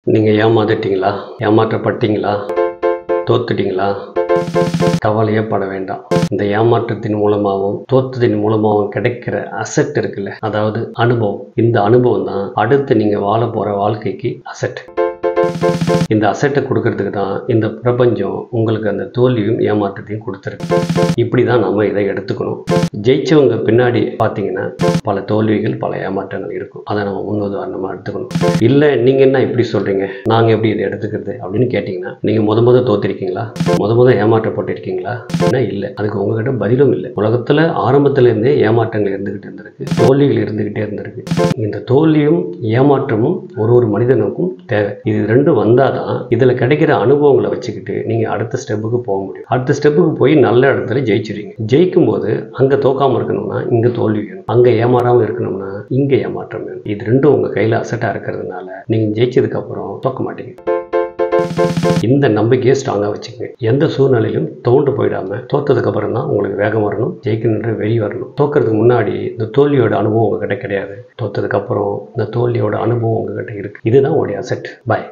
நீங்கள் ஏமாந்துட்டீங்களா? ஏமாற்றப்பட்டீங்களா? தோத்துட்டீங்களா? கவலையே பட வேண்டாம். இந்த ஏமாற்றத்தின் மூலமாகவும் தோத்ததின் மூலமாகவும் கிடைக்கிற அசெட் இருக்குல்ல, அதாவது அனுபவம். இந்த அனுபவம் தான் அடுத்து நீங்கள் வாழ போகிற வாழ்க்கைக்கு அசெட். இந்த அசெட்டை கொடுக்கறதுக்கு தான் இந்த பிரபஞ்சம் உங்களுக்கு அந்த தோல்வியும் ஏமாற்றத்தையும் கொடுத்துருக்கு. இப்படி தான் நம்ம இதை எடுத்துக்கணும். ஜெயிச்சவங்க பின்னாடி பார்த்தீங்கன்னா பல தோல்விகள், பல ஏமாற்றங்கள் இருக்கும். அதை நம்ம முன்னுதாரணமாக எடுத்துக்கணும். இல்லை நீங்கள் என்ன இப்படி சொல்கிறீங்க, நாங்கள் எப்படி இதை எடுத்துக்கிறது அப்படின்னு கேட்டிங்கன்னா, நீங்கள் முத தோற்றிருக்கீங்களா? முத ஏமாற்றப்பட்டிருக்கீங்களா? என்ன இல்லை, அதுக்கு உங்ககிட்ட பதிலும் இல்லை. உலகத்தில் ஆரம்பத்தில் இருந்தே ஏமாற்றங்கள் இருந்துக்கிட்டு இருந்திருக்கு, தோல்விகள் இருந்துக்கிட்டே இருந்திருக்கு. இந்த தோல்வியும் ஏமாற்றமும் ஒரு மனிதனுக்கும் தேவை. இது ரெண்டும் வந்தால் தான் இதில் கிடைக்கிற அனுபவங்களை வச்சுக்கிட்டு நீங்கள் அடுத்த ஸ்டெப்புக்கு போக முடியும். அடுத்த ஸ்டெப்புக்கு போய் நல்ல இடத்துல ஜெயிச்சிருவீங்க. ஜெயிக்கும் போது அங்கே தோக்காமல் இருக்கணும்னா இங்கே தோல்வி வேணும், அங்கே ஏமாறாமல் இருக்கணும்னா இங்கே ஏமாற்றம் வேணும். இது ரெண்டும் உங்கள் கையில் அசட்டாக இருக்கிறதுனால நீங்கள் ஜெயிச்சதுக்கப்புறம் தோக்க மாட்டீங்க. இந்த நம்பிக்கையை ஸ்ட்ராங்காக வச்சுக்கோங்க. எந்த சூழ்நிலையிலும் தோண்டு போயிடாமல் தோற்றதுக்கு அப்புறம் தான் உங்களுக்கு வேகம் வரணும், ஜெயிக்கணுன்ற வெளி வரணும். தோக்கிறதுக்கு முன்னாடி இந்த தோல்வியோட அனுபவம் உங்ககிட்ட கிடையாது. தோற்றதுக்கு அப்புறம் இந்த தோல்வியோட அனுபவம் உங்ககிட்ட இருக்கு. இதுதான் உங்களுடைய அசெட். பாய்.